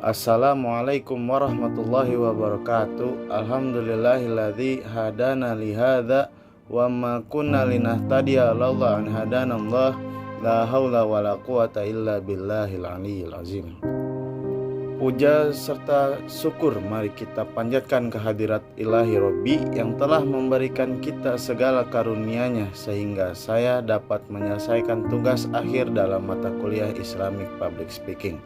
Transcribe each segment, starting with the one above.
Assalamualaikum warahmatullahi wabarakatuh. Alhamdulillahilladzi hadana lihadza wa ma kunna linahtadiya laula an hadanallah. La haula wala quwata illa billahil aliyyil azim. Puja serta syukur mari kita panjatkan kehadirat Ilahi Robbi yang telah memberikan kita segala karunia-Nya sehingga saya dapat menyelesaikan tugas akhir dalam mata kuliah Islamic Public Speaking.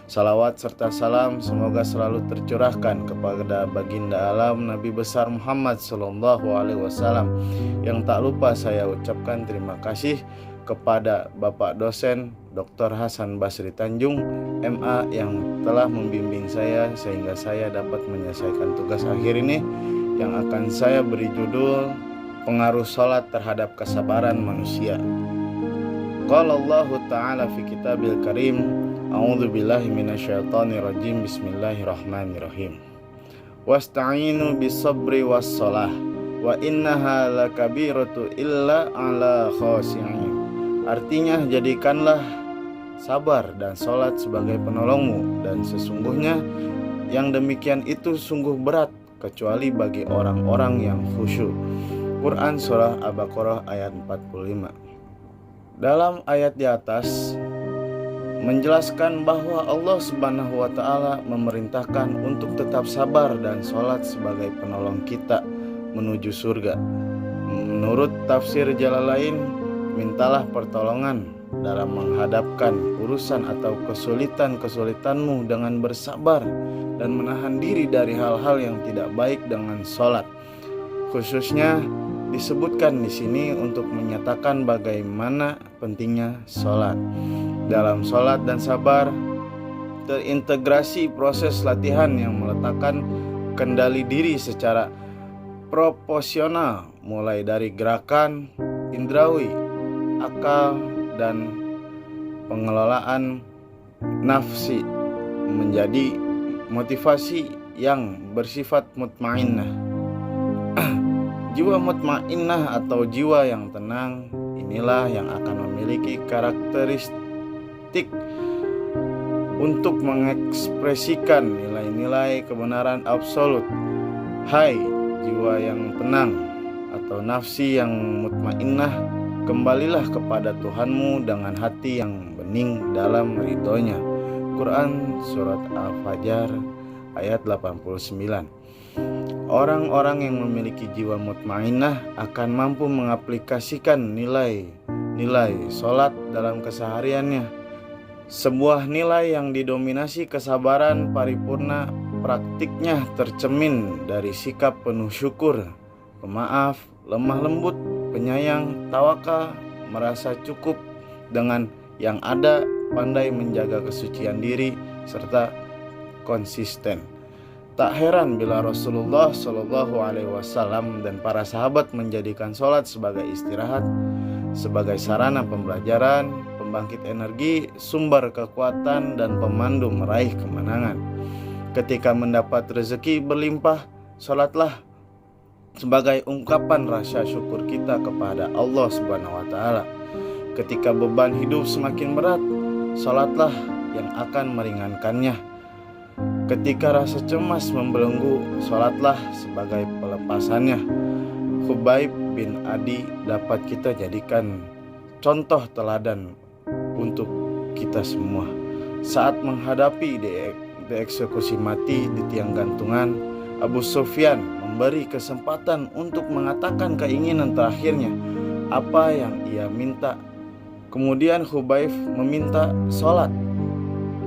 Salawat serta salam semoga selalu tercurahkan kepada baginda alam Nabi besar Muhammad Sallallahu Alaihi Wasallam. Yang tak lupa saya ucapkan terima kasih kepada Bapak dosen Dr. Hasan Basri Tanjung MA yang telah membimbing saya sehingga saya dapat menyelesaikan tugas akhir ini yang akan saya beri judul pengaruh salat terhadap kesabaran manusia. Qala Allah Ta'ala fi kitabil karim, a'udzu billahi minasyaitonir rajim, bismillahirrahmanirrahim. Wasta'inu bis-sabri was-shalah wa innaha lakabiratu illa 'ala khashi'in. Artinya, jadikanlah sabar dan sholat sebagai penolongmu, dan sesungguhnya yang demikian itu sungguh berat kecuali bagi orang-orang yang khusyuk. Quran Surah Al-Baqarah ayat 45. Dalam ayat di atas menjelaskan bahwa Allah Subhanahu wa Ta'ala memerintahkan untuk tetap sabar dan sholat sebagai penolong kita menuju surga. Menurut tafsir Jalalain, mintalah pertolongan dalam menghadapkan urusan atau kesulitan-kesulitanmu dengan bersabar dan menahan diri dari hal-hal yang tidak baik dengan sholat. Khususnya disebutkan di sini untuk menyatakan bagaimana pentingnya sholat. Dalam sholat dan sabar terintegrasi proses latihan yang meletakkan kendali diri secara proporsional, mulai dari gerakan indrawi, akal, dan pengelolaan nafsi menjadi motivasi yang bersifat mutmainnah. Jiwa mutmainnah atau jiwa yang tenang inilah yang akan memiliki karakteristik untuk mengekspresikan nilai-nilai kebenaran absolut. Hai jiwa yang tenang atau nafsi yang mutmainnah, kembalilah kepada Tuhanmu dengan hati yang bening dalam ridhonya. Quran Surat Al-Fajr ayat 89. Orang-orang yang memiliki jiwa mutmainnah akan mampu mengaplikasikan nilai sholat dalam kesehariannya. Sebuah nilai yang didominasi kesabaran paripurna, praktiknya tercermin dari sikap penuh syukur, pemaaf, lemah lembut, penyayang, tawakal, merasa cukup dengan yang ada, pandai menjaga kesucian diri, serta konsisten. Tak heran bila Rasulullah Shallallahu Alaihi Wasallam dan para sahabat menjadikan sholat sebagai istirahat, sebagai sarana pembelajaran, pembangkit energi, sumber kekuatan, dan pemandu meraih kemenangan. Ketika mendapat rezeki berlimpah, sholatlah sebagai ungkapan rasa syukur kita kepada Allah Subhanahu wa Ta'ala. Ketika beban hidup semakin berat, salatlah yang akan meringankannya. Ketika rasa cemas membelenggu, salatlah sebagai pelepasannya. Khubaib bin Adi dapat kita jadikan contoh teladan untuk kita semua. Saat menghadapi dieksekusi mati di tiang gantungan, Abu Sufyan memberi kesempatan untuk mengatakan keinginan terakhirnya, apa yang ia minta. Kemudian Khubaib meminta sholat.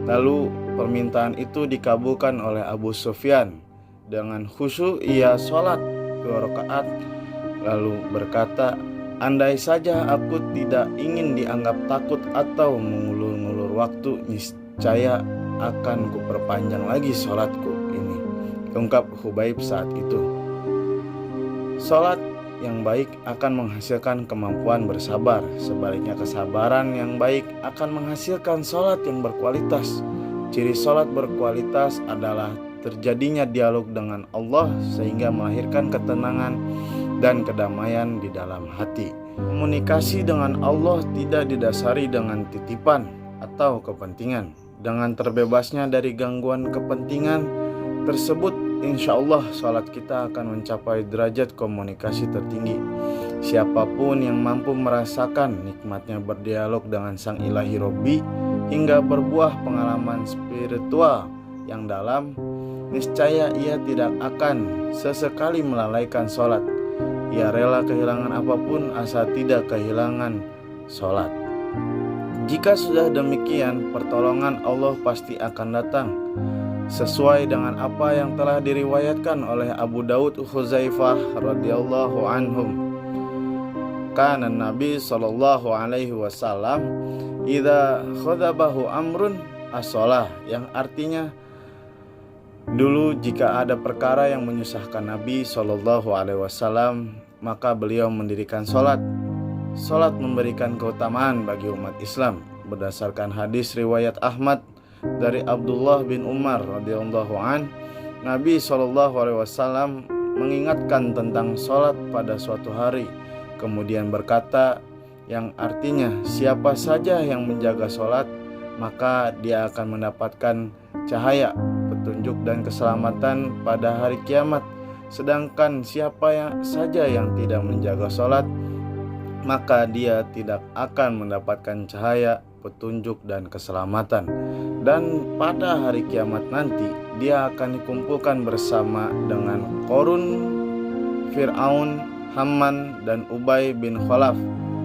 Lalu permintaan itu dikabulkan oleh Abu Sufyan. Dengan khusyuk ia sholat 2 rakaat, lalu berkata, andai saja aku tidak ingin dianggap takut atau mengulur-ngulur waktu, niscaya akan kuperpanjang lagi sholatku ini, ungkap Khubaib saat itu. Sholat yang baik akan menghasilkan kemampuan bersabar. Sebaliknya, kesabaran yang baik akan menghasilkan sholat yang berkualitas. Ciri sholat berkualitas adalah terjadinya dialog dengan Allah sehingga melahirkan ketenangan dan kedamaian di dalam hati. Komunikasi dengan Allah tidak didasari dengan titipan atau kepentingan, Dengan terbebasnya dari gangguan kepentingan tersebut, insya Allah salat kita akan mencapai derajat komunikasi tertinggi. Siapapun yang mampu merasakan nikmatnya berdialog dengan Sang Ilahi Robbi hingga berbuah pengalaman spiritual yang dalam, niscaya ia tidak akan sesekali melalaikan sholat. Ia rela kehilangan apapun asal tidak kehilangan sholat. Jika sudah demikian, pertolongan Allah pasti akan datang, sesuai dengan apa yang telah diriwayatkan oleh Abu Daud Khuzaifah radhiyallahu anhum. Kana Nabi sallallahu alaihi wasallam idza khadabahu amrun as-shalah, yang artinya dulu jika ada perkara yang menyusahkan Nabi sallallahu alaihi wasallam, maka beliau mendirikan salat. Salat memberikan keutamaan bagi umat Islam berdasarkan hadis riwayat Ahmad dari Abdullah bin Umar radhiyallahu an. Nabi sallallahu alaihi wasallam mengingatkan tentang salat pada suatu hari, kemudian berkata, yang artinya siapa saja yang menjaga sholat, maka dia akan mendapatkan cahaya, petunjuk dan keselamatan pada hari kiamat. Sedangkan siapa saja yang tidak menjaga sholat, maka dia tidak akan mendapatkan cahaya, petunjuk dan keselamatan. Dan pada hari kiamat nanti dia akan dikumpulkan bersama dengan Qarun, Fir'aun, Haman dan Ubay bin Khalaf.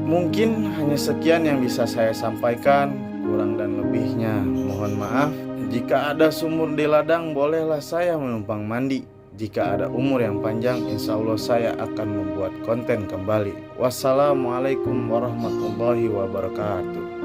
Mungkin hanya sekian yang bisa saya sampaikan, kurang dan lebihnya mohon maaf. Jika ada sumur di ladang, bolehlah saya menumpang mandi. Jika ada umur yang panjang, insya Allah saya akan membuat konten kembali. Wassalamualaikum warahmatullahi wabarakatuh.